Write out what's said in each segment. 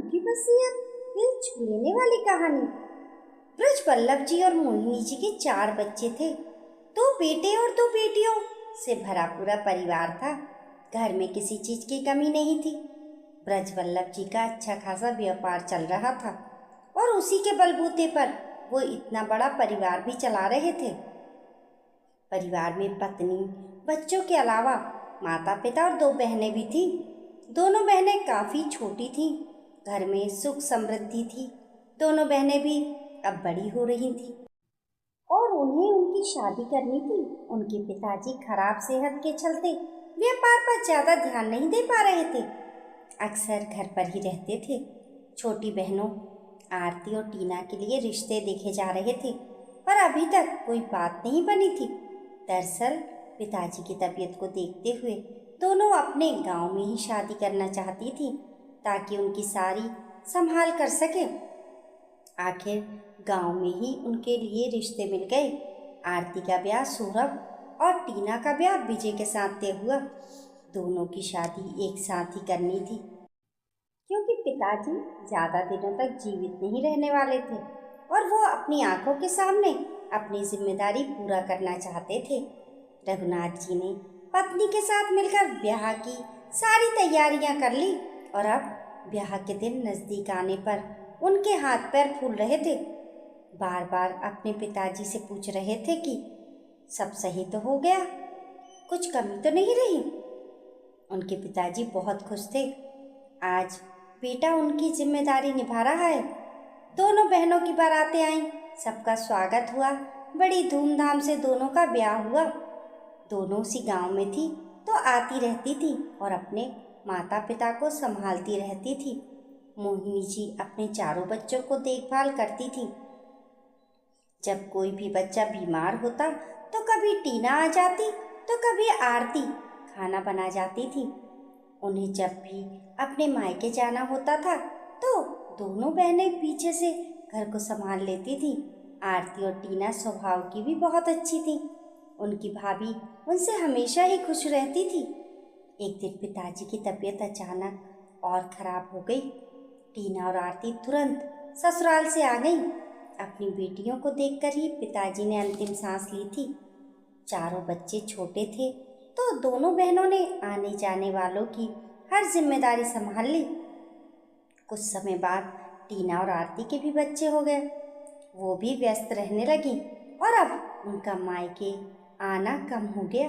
अनोखी वसीयत, दिल छू लेने वाली कहानी। ब्रजवल्लभ जी और मोहिनी जी के 4 बच्चे थे। 2 बेटे और 2 बेटियों से भरा पूरा परिवार था। घर में किसी चीज की कमी नहीं थी। ब्रजवल्लभ जी का अच्छा खासा व्यापार चल रहा था और उसी के बलबूते पर वो इतना बड़ा परिवार भी चला रहे थे। परिवार में पत्नी, बच्चों के अलावा माता पिता और 2 बहनें भी थीं। दोनों बहनें काफ़ी छोटी थीं। घर में सुख समृद्धि थी। दोनों बहनें भी अब बड़ी हो रही थीं और उन्हें उनकी शादी करनी थी। उनके पिताजी खराब सेहत के चलते व्यापार पर ज़्यादा ध्यान नहीं दे पा रहे थे। अक्सर घर पर ही रहते थे। छोटी बहनों आरती और टीना के लिए रिश्ते देखे जा रहे थे, पर अभी तक कोई बात नहीं बनी थी। दरअसल पिताजी की तबीयत को देखते हुए दोनों अपने गांव में ही शादी करना चाहती थी, ताकि उनकी सारी संभाल कर सके। आखिर गांव में ही उनके लिए रिश्ते मिल गए। आरती का ब्याह सौरभ और टीना का ब्याह विजय के साथ तय हुआ। दोनों की शादी एक साथ ही करनी थी, क्योंकि पिताजी ज़्यादा दिनों तक जीवित नहीं रहने वाले थे और वो अपनी आंखों के सामने अपनी जिम्मेदारी पूरा करना चाहते थे। रघुनाथ जी ने पत्नी के साथ मिलकर ब्याह की सारी तैयारियां कर ली और अब ब्याह के दिन नज़दीक आने पर उनके हाथ पैर फूल रहे थे। बार बार अपने पिताजी से पूछ रहे थे कि सब सही तो हो गया, कुछ कमी तो नहीं रही। उनके पिताजी बहुत खुश थे। आज बेटा उनकी जिम्मेदारी निभा रहा है। दोनों बहनों की बारातें आईं, सबका स्वागत हुआ। बड़ी धूमधाम से दोनों का ब्याह हुआ। दोनों सी गांव में थी तो आती रहती थी और अपने माता पिता को संभालती रहती थी। मोहिनी जी अपने 4 बच्चों को देखभाल करती थी। जब कोई भी बच्चा बीमार होता तो कभी टीना आ जाती तो कभी आरती खाना बना जाती थी। उन्हें जब भी अपने मायके जाना होता था तो दोनों बहनें पीछे से घर को संभाल लेती थी। आरती और टीना स्वभाव की भी बहुत अच्छी थी। उनकी भाभी उनसे हमेशा ही खुश रहती थी। एक दिन पिताजी की तबीयत अचानक और खराब हो गई। टीना और आरती तुरंत ससुराल से आ गईं। अपनी बेटियों को देखकर ही पिताजी ने अंतिम सांस ली थी। 4 बच्चे छोटे थे तो दोनों बहनों ने आने जाने वालों की हर जिम्मेदारी संभाल ली। कुछ समय बाद टीना और आरती के भी बच्चे हो गए। वो भी व्यस्त रहने लगी और अब उनका मायके आना कम हो गया।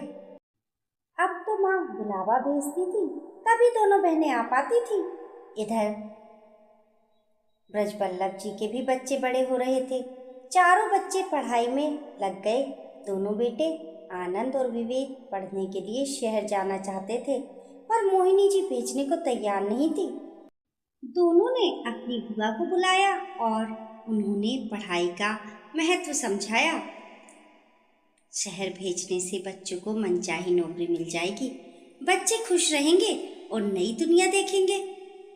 अब तो माँ बुलावा भेजती थी, तभी दोनों बहनें आ पाती थी। इधर ब्रजवल्लभ जी के भी बच्चे बड़े हो रहे थे। चारों बच्चे पढ़ाई में लग गए। दोनों बेटे आनंद और विवेक पढ़ने के लिए शहर जाना चाहते थे, पर मोहिनी जी भेजने को तैयार नहीं थी। दोनों ने अपनी बुआ को बुलाया और उन्होंने पढ़ाई का महत्व समझाया। शहर भेजने से बच्चों को मनचाही नौकरी मिल जाएगी, बच्चे खुश रहेंगे और नई दुनिया देखेंगे।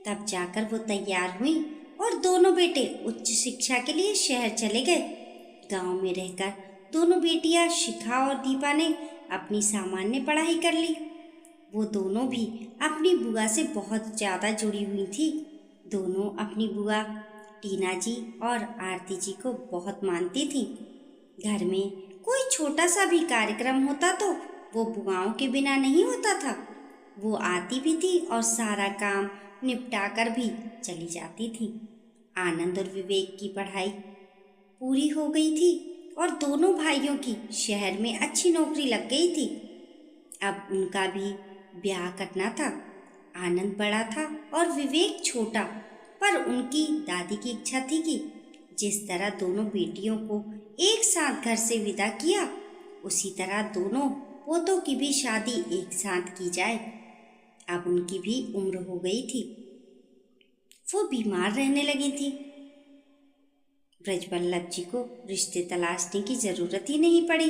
तब जाकर वो तैयार हुई और दोनों बेटे उच्च शिक्षा के लिए शहर चले गए। गांव में रहकर दोनों बेटियां शिखा और दीपा ने अपनी सामान्य पढ़ाई कर ली। वो दोनों भी अपनी बुआ से बहुत ज़्यादा जुड़ी हुई थी। दोनों अपनी बुआ टीना जी और आरती जी को बहुत मानती थी। घर में कोई छोटा सा भी कार्यक्रम होता तो वो बुआओं के बिना नहीं होता था। वो आती भी थी और सारा काम निपटा कर भी चली जाती थी। आनंद और विवेक की पढ़ाई पूरी हो गई थी और दोनों भाइयों की शहर में अच्छी नौकरी लग गई थी। अब उनका भी ब्याह करना था। आनंद बड़ा था और विवेक छोटा, पर उनकी दादी की इच्छा थी कि जिस तरह दोनों बेटियों को एक साथ घर से विदा किया, उसी तरह दोनों पोतों की भी शादी एक साथ की जाए। अब उनकी भी उम्र हो गई थी। वो बीमार रहने लगी थी। ब्रजवल्लभ जी को रिश्ते तलाशने की जरूरत ही नहीं पड़ी।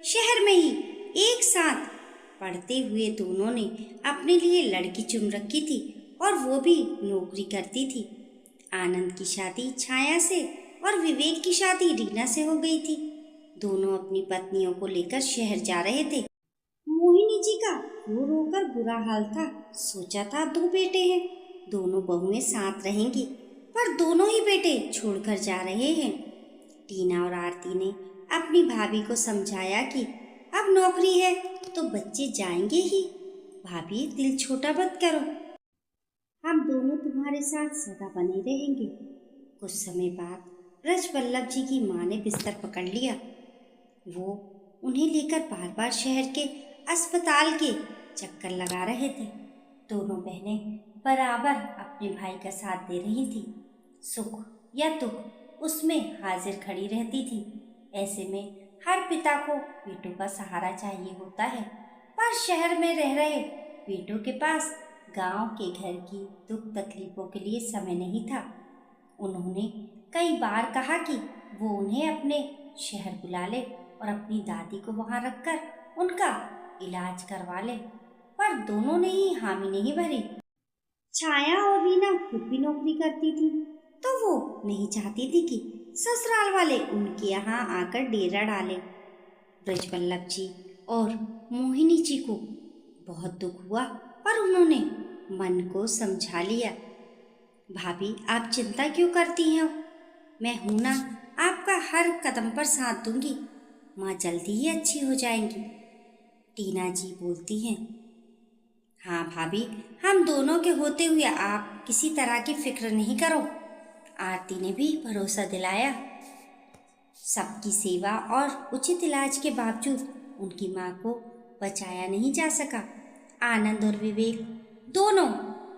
शहर में ही एक साथ पढ़ते हुए दोनों ने अपने लिए लड़की चुन रखी थी और वो भी नौकरी करती थी। आनंद की शादी छाया से और विवेक की शादी रीना से हो गई थी। दोनों अपनी पत्नियों को लेकर शहर जा रहे थे। मोहिनी जी का रो रो कर बुरा हाल था। सोचा था 2 बेटे हैं, दोनों बहुएं साथ रहेंगी, पर दोनों ही बेटे छोड़कर जा रहे हैं। टीना और आरती ने अपनी भाभी को समझाया कि अब नौकरी है तो बच्चे जाएंगे ही। भाभी, दिल छोटा मत करो, हम दोनों तुम्हारे साथ सदा बने रहेंगे। कुछ समय बाद ब्रजवल्लभ जी की माँ ने बिस्तर पकड़ लिया। वो उन्हें लेकर बार बार शहर के अस्पताल के चक्कर लगा रहे थे। दोनों बहनें बराबर अपने भाई का साथ दे रही थी। सुख या दुख उसमें हाजिर खड़ी रहती थी। ऐसे में हर पिता को बेटों का सहारा चाहिए होता है, पर शहर में रह रहे बेटों के पास गांव के घर की दुख तकलीफों के लिए समय नहीं था। उन्होंने कई बार कहा कि वो उन्हें अपने शहर बुला ले और अपनी दादी को वहां रखकर उनका इलाज करवा ले, पर दोनों ने ही हामी नहीं भरी। छाया और रीना खुद भी नौकरी करती थी, तो वो नहीं चाहती थी कि ससुराल वाले उनके यहाँ आकर डेरा डाले। ब्रजवल्लभ जी और मोहिनी जी को बहुत दुख हुआ, पर उन्होंने मन को समझा लिया। भाभी, आप चिंता क्यों करती हैं? मैं हूं ना, आपका हर कदम पर साथ दूंगी। माँ जल्दी ही अच्छी हो जाएंगी। टीना जी बोलती हैं। हाँ भाभी, हम दोनों के होते हुए आप किसी तरह की फिक्र नहीं करो। आरती ने भी भरोसा दिलाया। सबकी सेवा और उचित इलाज के बावजूद उनकी माँ को बचाया नहीं जा सका। आनंद और विवेक दोनों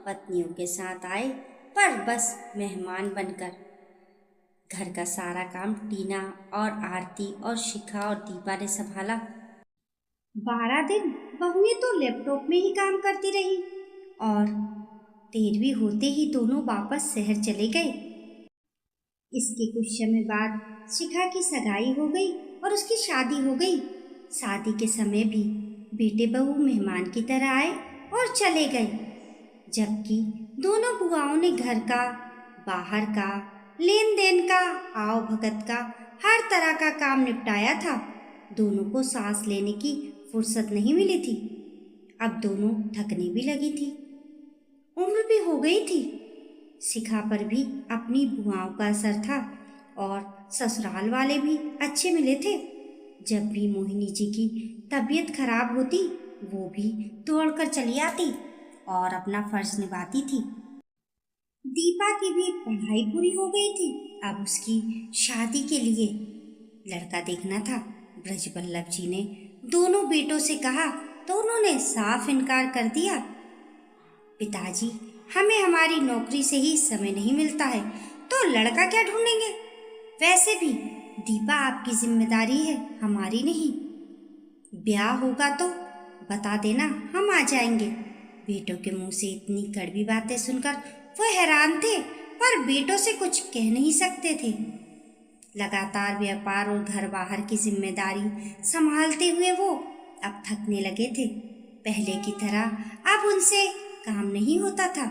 पत्नियों के साथ आए, पर बस मेहमान बनकर। घर का सारा काम टीना और आरती और शिखा और दीपा ने संभाला। 12 दिन बहुएं तो लैपटॉप में ही काम करती रही और 13वीं होते ही दोनों वापस शहर चले गए। इसके कुछ समय बाद शिखा की सगाई हो गई और उसकी शादी हो गई। शादी के समय भी बेटे बहू मेहमान की तरह आए और चले गए, जबकि दोनों बुआओं ने घर का, बाहर का, लेन देन का, आओ भगत का, हर तरह का काम निपटाया था। दोनों को सांस लेने की फुर्सत नहीं मिली थी। अब दोनों थकने भी लगी थी, उम्र भी हो गई थी। शिखा पर भी अपनी बुआओं का असर था और ससुराल वाले भी अच्छे मिले थे। जब भी मोहिनी जी की तबीयत खराब होती, वो भी दौड़कर चली आती और अपना फर्ज निभाती थी। दीपा की भी पढ़ाई पूरी हो गई थी, अब उसकी शादी के लिए लड़का देखना था। ब्रजवल्लभ जी ने दोनों बेटों से कहा तो उन्होंने साफ इनकार कर दिया। पिताजी, हमें हमारी नौकरी से ही समय नहीं मिलता है, तो लड़का क्या ढूंढेंगे? वैसे भी दीपा आपकी जिम्मेदारी है, हमारी नहीं। ब्याह होगा तो बता देना, हम आ जाएंगे। बेटों के मुंह से इतनी कड़वी बातें सुनकर वो हैरान थे, पर बेटों से कुछ कह नहीं सकते थे। लगातार व्यापार और घर बाहर की जिम्मेदारी संभालते हुए वो अब थकने लगे थे। पहले की तरह अब उनसे काम नहीं होता था।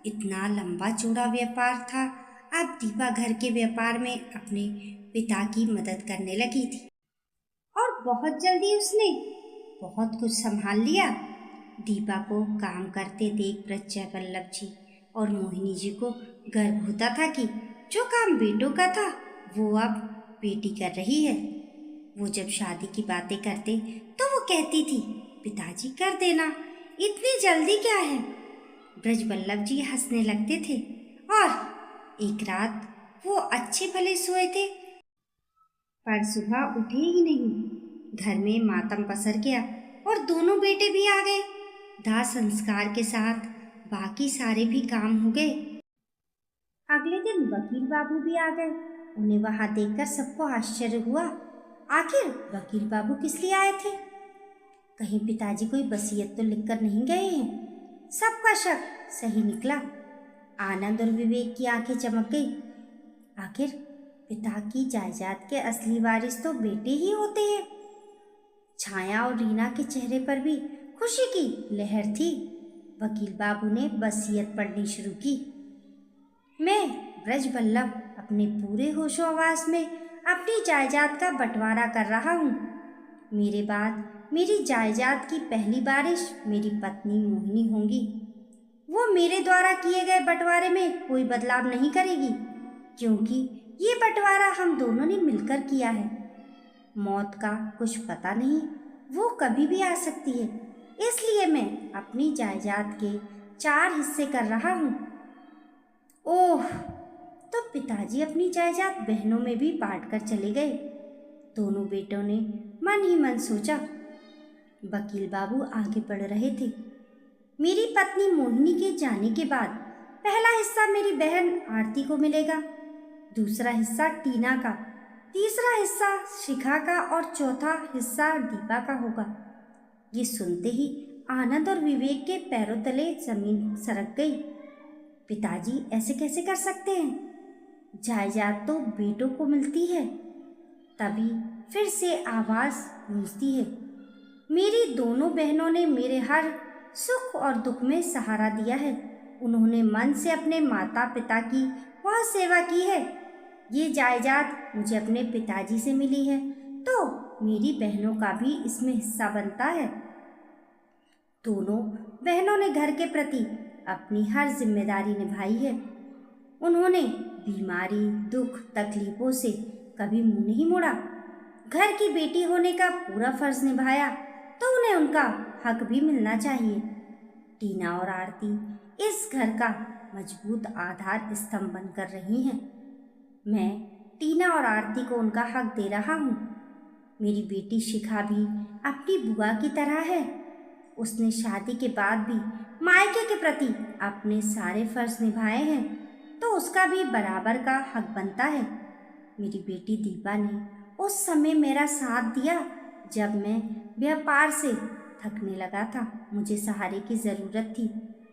इतना लंबा चौड़ा व्यापार था। अब दीपा घर के व्यापार में अपने पिता की मदद करने लगी थी और बहुत जल्दी उसने बहुत कुछ संभाल लिया। दीपा को काम करते देख ब्रजवल्लभ जी और मोहिनी जी को गर्व होता था कि जो काम बेटों का था वो अब बेटी कर रही है। वो जब शादी की बातें करते तो वो कहती थी, पिताजी कर देना, इतनी जल्दी क्या है? ब्रजवल्लभ जी हंसने लगते थे और एक रात वो अच्छे भले सोए थे, पर सुबह उठे ही नहीं। घर में मातम पसर गया और दोनों बेटे भी आ गए। दाह संस्कार के साथ बाकी सारे भी काम हो गए। अगले दिन वकील बाबू भी आ गए। उन्हें वहां देखकर सबको आश्चर्य हुआ। आखिर वकील बाबू किस लिए आए थे? कहीं पिताजी कोई वसीयत तो लिखकर नहीं गए हैं? सबका शक सही निकला। आनंद और विवेक की आंखें चमक गई। आखिर पिता की जायदाद के असली वारिस तो बेटे ही होते हैं। छाया और रीना के चेहरे पर भी खुशी की लहर थी। वकील बाबू ने वसीयत पढ़नी शुरू की। मैं ब्रजवल्लभ अपने पूरे होशो हवास में अपनी जायदाद का बंटवारा कर रहा हूँ। मेरे बाद मेरी जायदाद की पहली बारिश मेरी पत्नी मोहिनी होंगी। वो मेरे द्वारा किए गए बंटवारे में कोई बदलाव नहीं करेगी, क्योंकि ये बंटवारा हम दोनों ने मिलकर किया है। मौत का कुछ पता नहीं, वो कभी भी आ सकती है। इसलिए मैं अपनी जायदाद के 4 हिस्से कर रहा हूँ। ओह, तो पिताजी अपनी जायदाद बहनों में भी बांट कर चले गए। दोनों बेटों ने मन ही मन सोचा। वकील बाबू आगे बढ़ रहे थे। मेरी पत्नी मोहिनी के जाने के बाद पहला हिस्सा मेरी बहन आरती को मिलेगा, दूसरा हिस्सा टीना का, तीसरा हिस्सा शिखा का और चौथा हिस्सा दीपा का होगा। ये सुनते ही आनंद और विवेक के पैरों तले जमीन सरक गई। पिताजी ऐसे कैसे कर सकते हैं? जायदाद तो बेटों को मिलती है। तभी फिर से आवाज़ गूंजती है। मेरी दोनों बहनों ने मेरे हर सुख और दुख में सहारा दिया है। उन्होंने मन से अपने माता पिता की बहुत सेवा की है। ये जायदाद मुझे अपने पिताजी से मिली है, तो मेरी बहनों का भी इसमें हिस्सा बनता है। दोनों बहनों ने घर के प्रति अपनी हर जिम्मेदारी निभाई है। उन्होंने बीमारी, दुख, तकलीफों से कभी मुंह नहीं मोड़ा। घर की बेटी होने का पूरा फर्ज निभाया, तो उन्हें उनका हक भी मिलना चाहिए। टीना और आरती इस घर का मजबूत आधार स्तंभ बनकर रही हैं। मैं टीना और आरती को उनका हक दे रहा हूँ। मेरी बेटी शिखा भी अपनी बुआ की तरह है। उसने शादी के बाद भी मायके के प्रति अपने सारे फर्ज निभाए हैं, तो उसका भी बराबर का हक बनता है। मेरी बेटी दीपा ने उस समय मेरा साथ दिया जब मैं व्यापार से थकने लगा था। मुझे सहारे की ज़रूरत थी।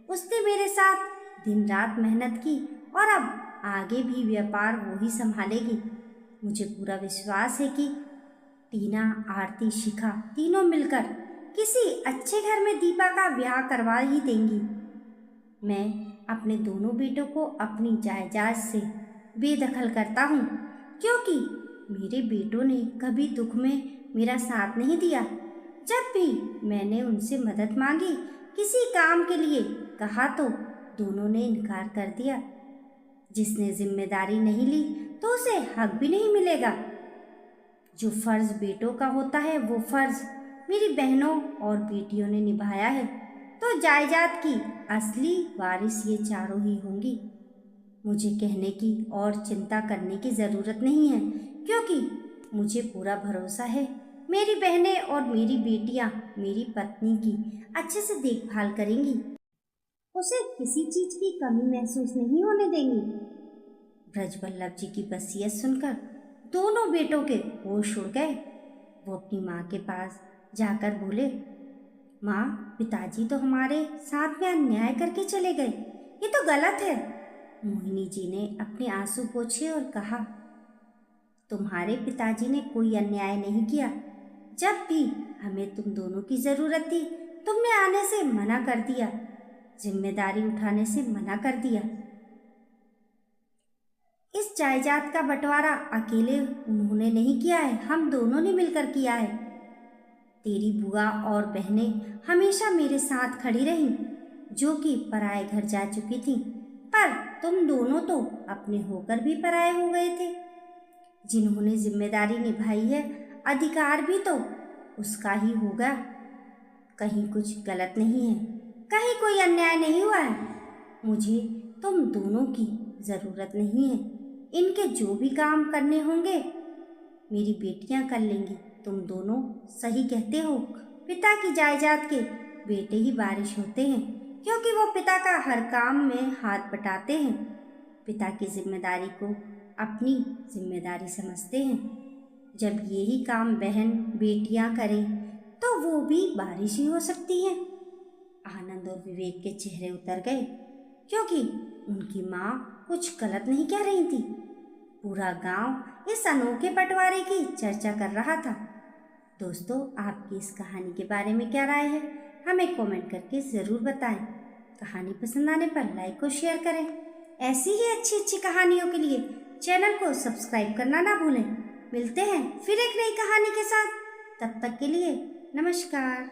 उसने मेरे साथ दिन रात मेहनत की और अब आगे भी व्यापार वो ही संभालेगी। मुझे पूरा विश्वास है कि टीना, आरती, शिखा तीनों मिलकर किसी अच्छे घर में दीपा का ब्याह करवा ही देंगी। मैं अपने दोनों बेटों को अपनी जायदाद से बेदखल करता हूँ, क्योंकि मेरे बेटों ने कभी दुख में मेरा साथ नहीं दिया। जब भी मैंने उनसे मदद मांगी, किसी काम के लिए कहा, तो दोनों ने इनकार कर दिया। जिसने जिम्मेदारी नहीं ली तो उसे हक भी नहीं मिलेगा। जो फर्ज बेटों का होता है वो फर्ज मेरी बहनों और बेटियों ने निभाया है, तो जायदाद की असली वारिस ये चारों ही होंगी। मुझे कहने की और चिंता करने की ज़रूरत नहीं है, क्योंकि मुझे पूरा भरोसा है मेरी बहनें और मेरी बेटियां मेरी पत्नी की अच्छे से देखभाल करेंगी। उसे किसी चीज़ की कमी महसूस नहीं होने देंगी। ब्रजवल्लभ जी की वसीयत सुनकर दोनों बेटों के होश उड़ गए। वो अपनी माँ के पास जाकर बोले, माँ, पिताजी तो हमारे साथ में अन्याय करके चले गए, ये तो गलत है। मोहिनी जी ने अपने आंसू पोंछे और कहा, तुम्हारे पिताजी ने कोई अन्याय नहीं किया। जब भी हमें तुम दोनों की ज़रूरत थी, तुमने आने से मना कर दिया, जिम्मेदारी उठाने से मना कर दिया। इस जायदाद का बंटवारा अकेले उन्होंने नहीं किया है, हम दोनों ने मिलकर किया है। तेरी बुआ और बहनें हमेशा मेरे साथ खड़ी रहीं, जो कि पराए घर जा चुकी थीं, पर तुम दोनों तो अपने होकर भी पराए हो गए थे। जिन्होंने जिम्मेदारी निभाई है, अधिकार भी तो उसका ही होगा। कहीं कुछ गलत नहीं है, कहीं कोई अन्याय नहीं हुआ है। मुझे तुम दोनों की ज़रूरत नहीं है। इनके जो भी काम करने होंगे मेरी बेटियां कर लेंगी। तुम दोनों सही कहते हो, पिता की जायदाद के बेटे ही वारिस होते हैं, क्योंकि वो पिता का हर काम में हाथ बटाते हैं, पिता की जिम्मेदारी को अपनी जिम्मेदारी समझते हैं। जब यही काम बहन बेटियां करें तो वो भी वारिस ही हो सकती हैं। आनंद और विवेक के चेहरे उतर गए, क्योंकि उनकी माँ कुछ गलत नहीं कह रही थी। पूरा गांव इस अनोखे बंटवारे की चर्चा कर रहा था। दोस्तों, आपकी इस कहानी के बारे में क्या राय है, हमें कमेंट करके ज़रूर बताएं। कहानी पसंद आने पर लाइक और शेयर करें। ऐसी ही अच्छी अच्छी कहानियों के लिए चैनल को सब्सक्राइब करना ना भूलें। मिलते हैं फिर एक नई कहानी के साथ। तब तक के लिए नमस्कार।